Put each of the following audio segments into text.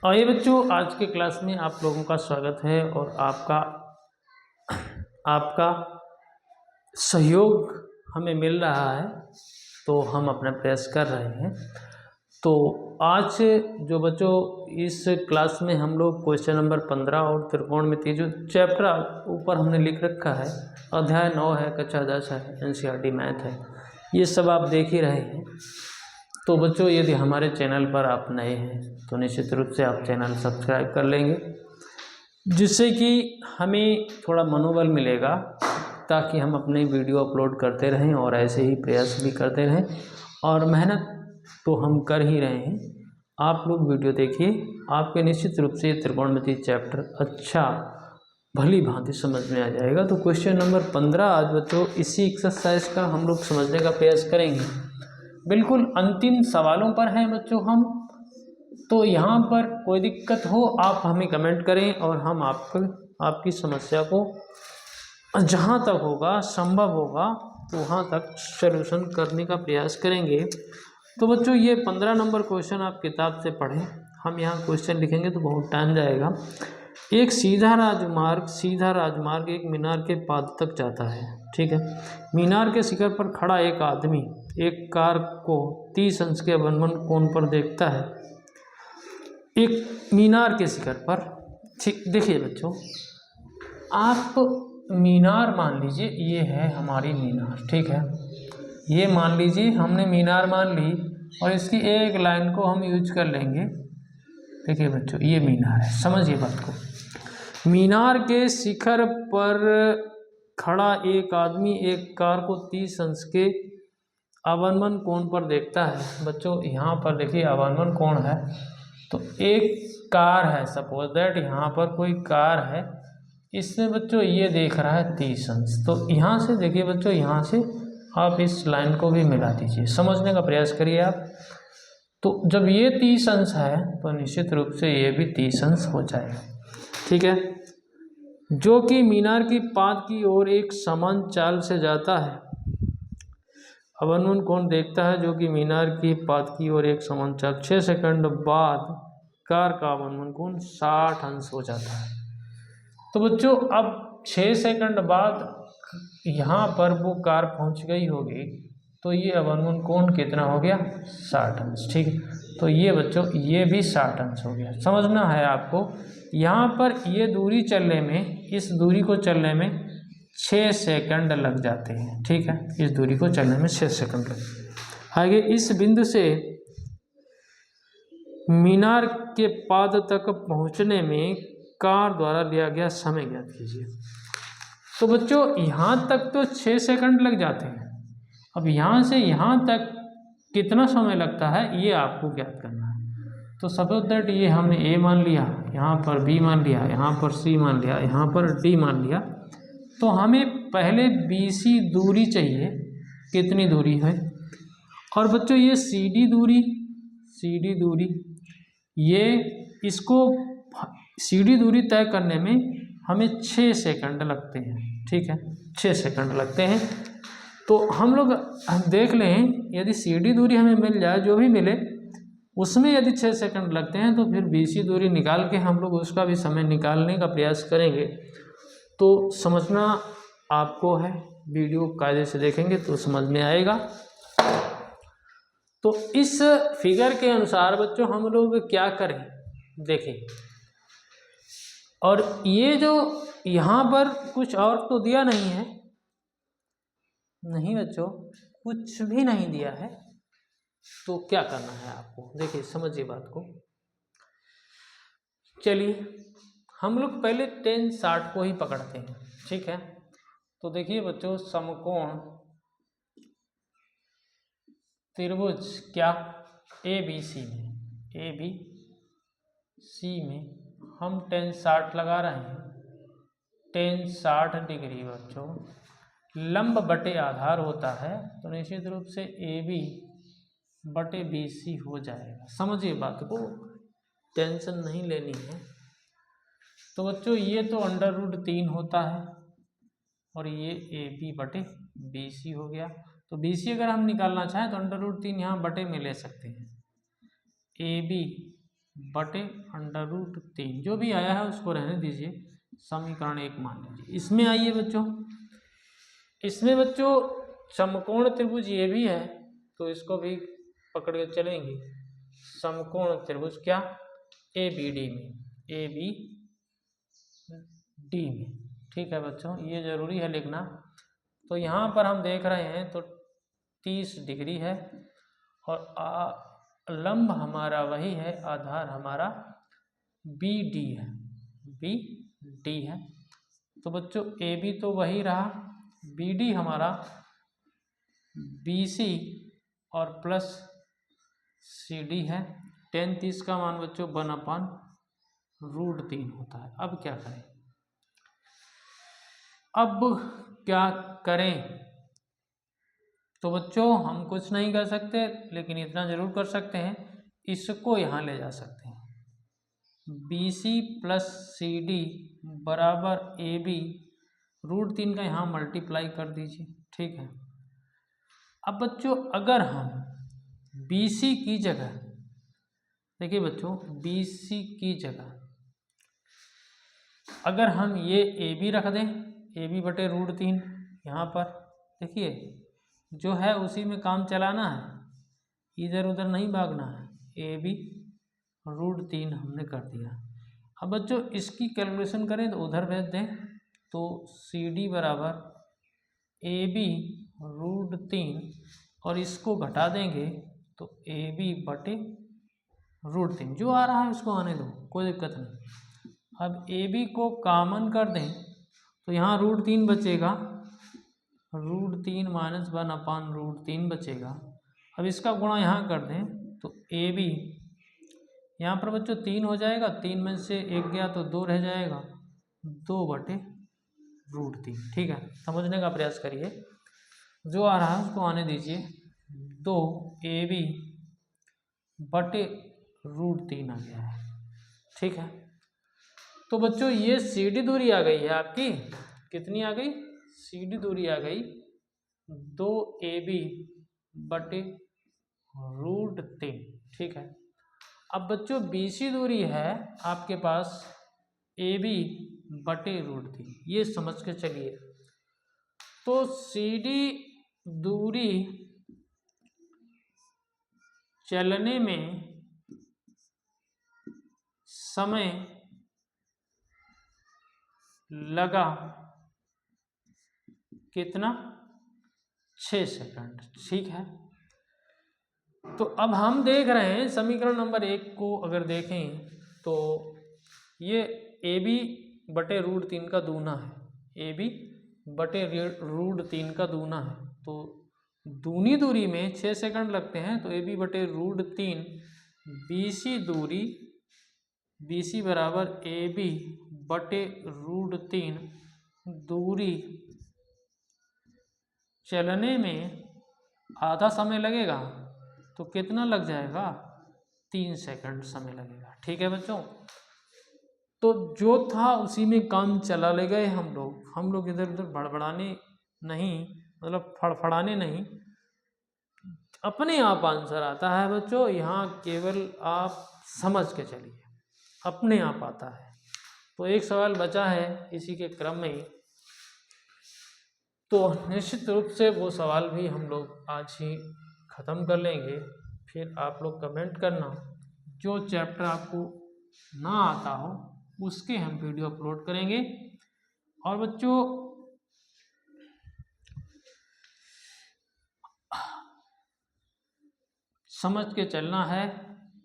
आइए बच्चों, आज के क्लास में आप लोगों का स्वागत है और आपका सहयोग हमें मिल रहा है, तो हम अपना प्रयास कर रहे हैं। तो आज जो बच्चों इस क्लास में हम लोग क्वेश्चन नंबर 15 और त्रिकोणमिति जो चैप्टर ऊपर हमने लिख रखा है, अध्याय 9 है, कक्षा 10 है, NCERT मैथ है, ये सब आप देख ही रहे हैं। तो बच्चों यदि हमारे चैनल पर आप नए हैं तो निश्चित रूप से आप चैनल सब्सक्राइब कर लेंगे, जिससे कि हमें थोड़ा मनोबल मिलेगा ताकि हम अपनी वीडियो अपलोड करते रहें और ऐसे ही प्रयास भी करते रहें। और मेहनत तो हम कर ही रहे हैं, आप लोग वीडियो देखिए, आपके निश्चित रूप से त्रिकोणमिति चैप्टर अच्छा भली भांति समझ में आ जाएगा। तो क्वेश्चन नंबर 15 आज बच्चों इसी एक्सरसाइज का हम लोग समझने का प्रयास करेंगे। बिल्कुल अंतिम सवालों पर हैं बच्चों हम, तो यहाँ पर कोई दिक्कत हो आप हमें कमेंट करें और हम आपकी समस्या को जहाँ तक होगा संभव होगा तो वहाँ तक सलूशन करने का प्रयास करेंगे। तो बच्चों ये 15 नंबर क्वेश्चन आप किताब से पढ़ें, हम यहाँ क्वेश्चन लिखेंगे तो बहुत टाइम जाएगा। एक सीधा राजमार्ग एक मीनार के पाद तक जाता है, ठीक है। मीनार के शिखर पर खड़ा एक आदमी एक कार को 30 अंश के अवनमन कोण पर देखता है। एक मीनार के शिखर पर, ठीक, देखिए बच्चों, आप मीनार मान लीजिए, ये है हमारी मीनार, ठीक है। ये मान लीजिए हमने मीनार मान ली और इसकी एक लाइन को हम यूज कर लेंगे। देखिए बच्चों ये मीनार है, समझिए बात को। मीनार के शिखर पर खड़ा एक आदमी एक कार को 30 अंश के अवनमन कोण पर देखता है। बच्चों यहाँ पर देखिए अवनमन कोण है, तो एक कार है, सपोज दैट यहाँ पर कोई कार है, इसमें बच्चों ये देख रहा है 30 अंश। तो यहाँ से देखिए बच्चों, यहाँ से आप इस लाइन को भी मिला दीजिए, समझने का प्रयास करिए आप। तो जब ये 30 अंश है तो निश्चित रूप से ये भी 30 अंश हो जाएगा, ठीक है। जो कि मीनार की पाद की ओर एक समान चाल से जाता है। अवनमन कोण देखता है जो कि मीनार की पाद की ओर एक समान चाल, 6 सेकंड बाद कार का अवनमन कोण 60 अंश हो जाता है। तो बच्चों अब 6 सेकंड बाद यहाँ पर वो कार पहुँच गई होगी, तो ये अवनमन कोण कितना हो गया, 60 अंश, ठीक है। तो ये बच्चों ये भी 60 अंश हो गया, समझना है आपको। यहाँ पर ये दूरी चलने में, इस दूरी को चलने में 6 सेकंड लग जाते हैं, ठीक है। इस दूरी को चलने में 6 सेकंड लग। आगे इस बिंदु से मीनार के पाद तक पहुँचने में कार द्वारा लिया गया समय ज्ञात कीजिए। तो बच्चों यहाँ तक तो 6 सेकंड लग जाते हैं, अब यहाँ से यहाँ तक कितना समय लगता है ये आपको ज्ञात करना है। तो सपोज दैट ये हमने ए मान लिया, यहाँ पर बी मान लिया, यहाँ पर सी मान लिया, यहाँ पर डी मान लिया। तो हमें पहले BC दूरी चाहिए, कितनी दूरी है। और बच्चों ये CD दूरी ये इसको CD दूरी तय करने में हमें 6 सेकंड लगते हैं, ठीक है, 6 सेकंड लगते हैं। तो हम लोग देख लें, यदि CD दूरी हमें मिल जाए, जो भी मिले उसमें यदि 6 सेकंड लगते हैं, तो फिर BC दूरी निकाल के हम लोग उसका भी समय निकालने का प्रयास करेंगे। तो समझना आपको है, वीडियो कायदे से देखेंगे तो समझ में आएगा। तो इस फिगर के अनुसार बच्चों हम लोग क्या करें, देखें। और ये जो यहाँ पर कुछ और तो दिया नहीं है, नहीं बच्चों कुछ भी नहीं दिया है, तो क्या करना है आपको, देखिए समझिए बात को। चलिए हम लोग पहले 10 60 को ही पकड़ते हैं, ठीक है। तो देखिए बच्चों समकोण त्रिभुज क्या ABC में हम 10 60 लगा रहे हैं। 10 60 डिग्री बच्चों लंब बटे आधार होता है, तो निश्चित रूप से AB बटे BC हो जाएगा, समझिए बात को, टेंशन नहीं लेनी है। तो बच्चों ये तो √3 होता है और ये AB बटे BC हो गया। तो BC अगर हम निकालना चाहें तो √3 यहाँ बटे में ले सकते हैं। AB बटे √3, जो भी आया है उसको रहने दीजिए, समीकरण 1 मान लीजिए। इसमें आइए बच्चों, इसमें बच्चों समकोण त्रिभुज ये भी है, तो इसको भी पकड़ के चलेंगे। समकोण त्रिभुज क्या, ABD में, ABD में, ठीक है बच्चों, ये जरूरी है लिखना। तो यहाँ पर हम देख रहे हैं तो 30 डिग्री है और लंब हमारा वही है, आधार हमारा BD है, BD है। तो बच्चों AB तो वही रहा, BD हमारा BC और प्लस CD है। tan 30 का मान बच्चों 1/√3 होता है। अब क्या करें, अब क्या करें? तो बच्चों हम कुछ नहीं कर सकते, लेकिन इतना जरूर कर सकते हैं, इसको यहाँ ले जा सकते हैं। BC प्लस CD बराबर AB, √3 का यहाँ मल्टीप्लाई कर दीजिए, ठीक है। अब बच्चों अगर हम BC की जगह, देखिए बच्चों BC की जगह अगर हम ये AB रख दें, AB बटे √3, यहाँ पर देखिए जो है उसी में काम चलाना है, इधर उधर नहीं भागना है। AB √3 हमने कर दिया। अब बच्चों इसकी कैलकुलेशन करें तो उधर भेज दें, तो CD बराबर AB √3 और इसको घटा देंगे तो AB बटे √3, जो आ रहा है उसको आने दो, कोई दिक्कत नहीं। अब AB को कॉमन कर दें तो यहाँ √3 बचेगा, √3 माइनस 1/√3 बचेगा। अब इसका गुणा यहाँ कर दें तो AB यहाँ पर बच्चों 3 हो जाएगा, 3 में से 1 गया तो 2 रह जाएगा, 2/√3, ठीक है। समझने का प्रयास करिए, जो आ रहा है उसको आने दीजिए। 2AB बटे √3 आ गया है, ठीक है। तो बच्चों ये CD दूरी आ गई है आपकी, कितनी आ गई, CD दूरी आ गई 2AB बटे √3, ठीक है। अब बच्चों BC दूरी है आपके पास AB बटे √3, ये समझ के चलिए। तो CD दूरी चलने में समय लगा कितना, 6 सेकंड, ठीक है। तो अब हम देख रहे हैं समीकरण नंबर 1 को अगर देखें तो ये AB बटे √3 का दूना है, AB बटे √3 का दूना है, तो दूनी दूरी में 6 सेकंड लगते हैं, तो AB बटे √3, BC दूरी, BC बराबर AB बटे √3 दूरी चलने में आधा समय लगेगा, तो कितना लग जाएगा, 3 सेकंड समय लगेगा, ठीक है बच्चों। तो जो था उसी में काम चला ले गए हम लोग इधर उधर बड़बड़ाने नहीं, मतलब फड़फड़ाने नहीं, अपने आप आंसर आता है बच्चों। यहाँ केवल आप समझ के चलिए, अपने आप आता है। तो एक सवाल बचा है इसी के क्रम में ही, तो निश्चित रूप से वो सवाल भी हम लोग आज ही ख़त्म कर लेंगे। फिर आप लोग कमेंट करना, जो चैप्टर आपको ना आता हो उसके हम वीडियो अपलोड करेंगे। और बच्चों समझ के चलना है,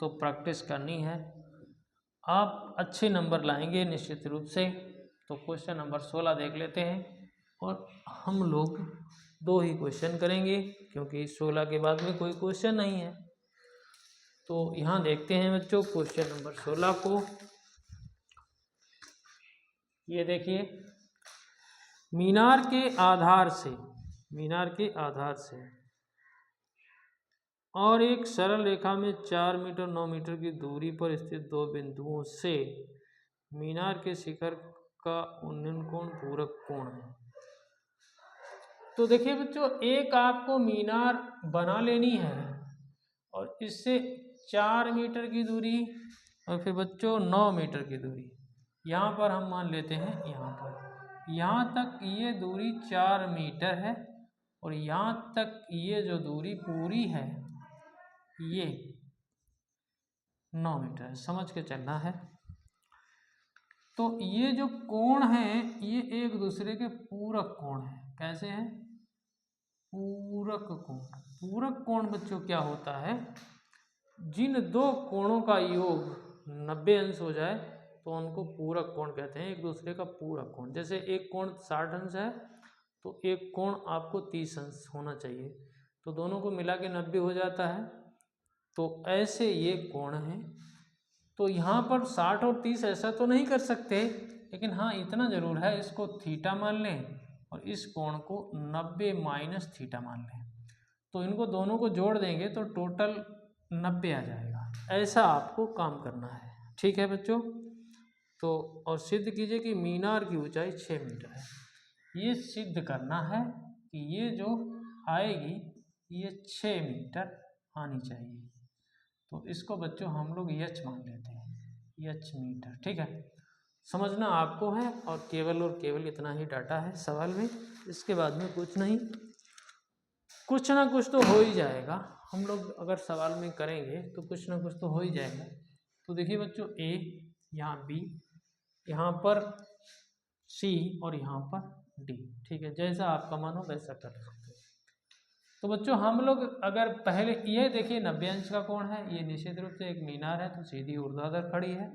तो प्रैक्टिस करनी है, आप अच्छे नंबर लाएंगे निश्चित रूप से। तो क्वेश्चन नंबर 16 देख लेते हैं, और हम लोग 2 ही क्वेश्चन करेंगे क्योंकि 16 के बाद में कोई क्वेश्चन नहीं है। तो यहाँ देखते हैं बच्चों क्वेश्चन नंबर 16 को। ये देखिए, मीनार के आधार से और एक सरल रेखा में 4 मीटर 9 मीटर की दूरी पर स्थित 2 बिंदुओं से मीनार के शिखर का उन्नयन कोण पूरक कोण है। तो देखिए बच्चों, एक आपको मीनार बना लेनी है और इससे 4 मीटर की दूरी और फिर बच्चों 9 मीटर की दूरी, यहाँ पर हम मान लेते हैं यहाँ तक ये दूरी 4 मीटर है और यहाँ तक ये जो दूरी पूरी है ये 9 मीटर है, समझ के चलना है। तो ये जो कोण है ये एक दूसरे के पूरक कोण है। कैसे हैं? पूरक कोण। पूरक कोण बच्चों क्या होता है? जिन दो कोणों का योग 90 अंश हो जाए तो उनको पूरक कोण कहते हैं, एक दूसरे का पूरक कोण। जैसे एक कोण 60 अंश है तो एक कोण आपको 30 अंश होना चाहिए, तो दोनों को मिला के 90 हो जाता है। तो ऐसे ये कोण है। तो यहाँ पर 60 और 30 ऐसा तो नहीं कर सकते, लेकिन हाँ इतना ज़रूर है, इसको थीटा मान लें और इस कोण को 90 माइनस थीटा मान लें, तो इनको दोनों को जोड़ देंगे तो टोटल 90 आ जाएगा। ऐसा आपको काम करना है, ठीक है बच्चों। तो और सिद्ध कीजिए कि मीनार की ऊंचाई 6 मीटर है। ये सिद्ध करना है कि ये जो आएगी ये 6 मीटर आनी चाहिए। तो इसको बच्चों हम लोग यच मान लेते हैं, यच मीटर, ठीक है। समझना आपको है और केवल इतना ही डाटा है सवाल में, इसके बाद में कुछ नहीं। कुछ ना कुछ तो हो ही जाएगा, हम लोग अगर सवाल में करेंगे तो कुछ ना कुछ तो हो ही जाएगा। तो देखिए बच्चों, ए, यहाँ बी, यहाँ पर सी और यहाँ पर डी, ठीक है। जैसा आपका मन हो वैसा कर सकते हो। तो बच्चों हम लोग अगर पहले ये देखिए 90 अंश का कोण है, ये निश्चित रूप से एक मीनार है तो सीधी ऊर्ध्वाधर खड़ी है,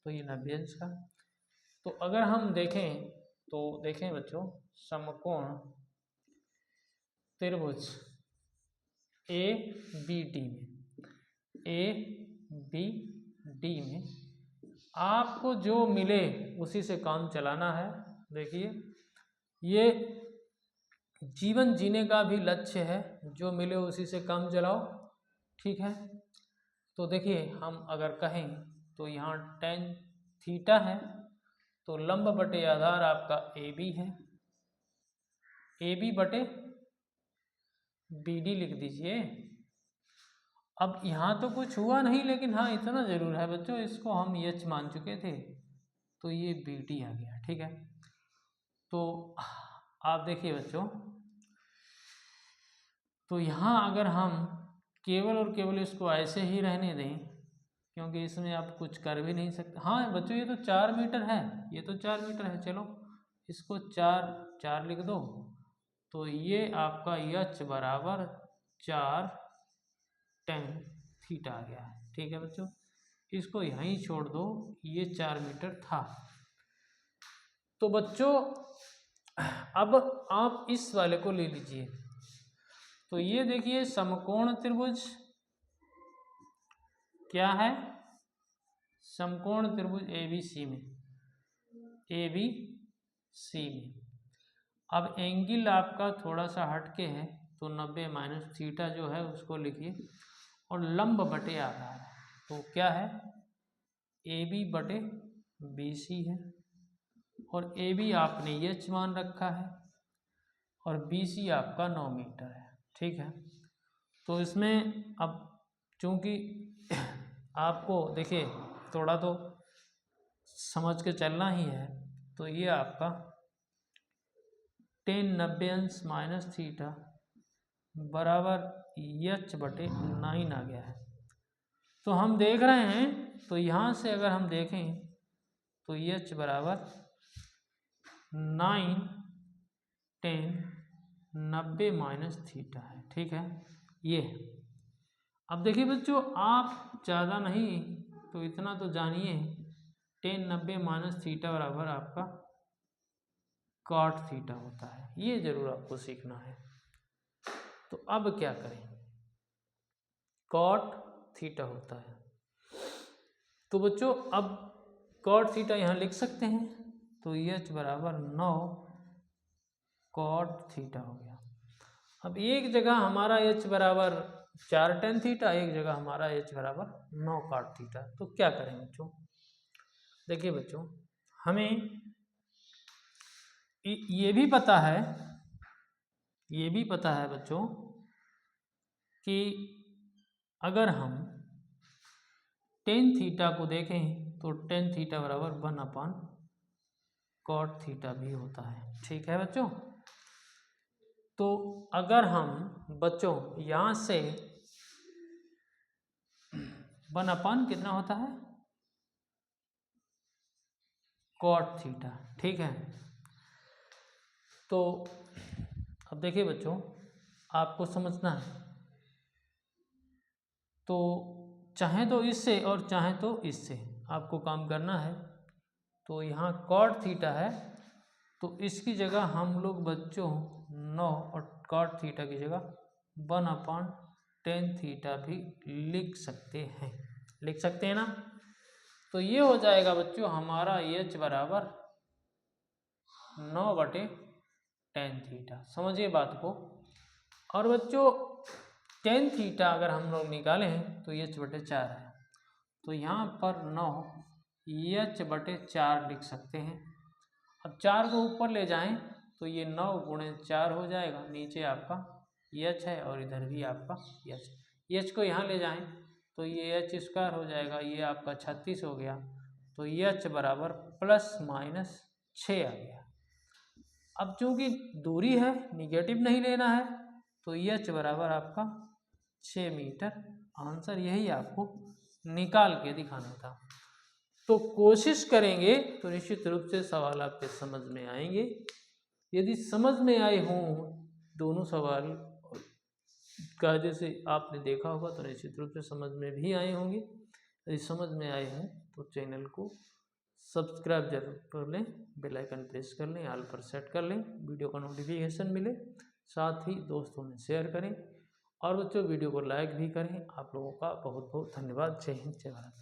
तो ये 90 अंश का। तो अगर हम देखें तो देखें बच्चों, समकोण त्रिभुज ए बी डी में आपको जो मिले उसी से काम चलाना है। देखिए ये जीवन जीने का भी लक्ष्य है, जो मिले उसी से काम चलाओ, ठीक है। तो देखिए हम अगर कहें तो यहाँ tan थीटा है, तो लंब बटे आधार आपका ए बी है, ए बी बटे बी डी लिख दीजिए। अब यहाँ तो कुछ हुआ नहीं, लेकिन हाँ इतना जरूर है बच्चों, इसको हम एच मान चुके थे तो ये बी डी आ गया, ठीक है। तो आप देखिए बच्चों, तो यहाँ अगर हम केवल और केवल इसको ऐसे ही रहने दें, क्योंकि इसमें आप कुछ कर भी नहीं सकते। हाँ बच्चों ये तो 4 मीटर है, ये तो 4 मीटर है, चलो इसको 4 लिख दो, तो ये आपका एच बराबर 4 tan थीटा आ गया है, ठीक है बच्चों। इसको यहीं छोड़ दो, ये 4 मीटर था। तो बच्चों अब आप इस वाले को ले लीजिए, तो ये देखिए समकोण त्रिभुज क्या है, समकोण त्रिभुज ABC में, ABC में अब एंगल आपका थोड़ा सा हटके है, तो 90 माइनस थीटा जो है उसको लिखिए, और लंब बटे आधार, तो क्या है AB बटे BC है, और AB आपने एच मान रखा है और BC आपका 9 मीटर है, ठीक है। तो इसमें अब चूंकि आपको देखिए थोड़ा तो समझ के चलना ही है, तो ये आपका tan 90 अंश माइनस थीटा बराबर एच बटे 9 आ गया है। तो हम देख रहे हैं, तो यहाँ से अगर हम देखें तो एच बराबर 9 tan 90 माइनस थीटा है, ठीक है। ये अब देखिए बच्चों, आप ज़्यादा नहीं तो इतना तो जानिए, tan 90 माइनस थीटा बराबर आपका cot थीटा होता है, ये जरूर आपको सीखना है। तो अब क्या करें, cot थीटा होता है, तो बच्चों अब cot थीटा यहाँ लिख सकते हैं, तो एच बराबर 9 cot थीटा हो गया। अब एक जगह हमारा एच बराबर 4 tan थीटा, एक जगह हमारा एच बराबर 9 cot थीटा। तो क्या करें बच्चों, देखिए बच्चों हमें ये भी पता है बच्चों कि अगर हम टेन थीटा को देखें तो टेन थीटा बराबर 1/cot थीटा भी होता है। ठीक है बच्चों, तो अगर हम बच्चों यहाँ से 1/, कितना होता है, cot थीटा। ठीक है, तो अब देखिए बच्चों, आपको समझना है, तो चाहे तो इससे और चाहे तो इससे आपको काम करना है। तो यहाँ cot थीटा है, तो इसकी जगह हम लोग बच्चों 9 और cot थीटा की जगह 1/tan थीटा भी लिख सकते हैं, लिख सकते हैं ना। तो ये हो जाएगा बच्चों हमारा h बराबर 9/tan थीटा। समझिए बात को। और बच्चों tan थीटा अगर हम लोग निकालें तो h/4 है, तो यहाँ पर 9 h/4 लिख सकते हैं। अब 4 को ऊपर ले जाएं तो ये 9 × 4 हो जाएगा, नीचे आपका h है और इधर भी आपका h को यहाँ ले जाएं तो ये h² हो जाएगा, ये आपका 36 हो गया, तो h बराबर ±6 आ गया। अब चूंकि दूरी है, निगेटिव नहीं लेना है, तो h बराबर आपका 6 मीटर। आंसर यही आपको निकाल के दिखाना था। तो कोशिश करेंगे तो निश्चित रूप से सवाल आपके समझ में आएंगे। यदि समझ में आए हों दोनों सवाल, कायदे से आपने देखा होगा तो निश्चित रूप से समझ में भी आए होंगे। यदि समझ में आए हों तो चैनल को सब्सक्राइब जरूर कर लें, बेल आइकन प्रेस कर लें, ऑल पर सेट कर लें, वीडियो का नोटिफिकेशन मिले, साथ ही दोस्तों में शेयर करें और बच्चों वीडियो को लाइक भी करें। आप लोगों का बहुत बहुत धन्यवाद। जय हिंद, जय भारत।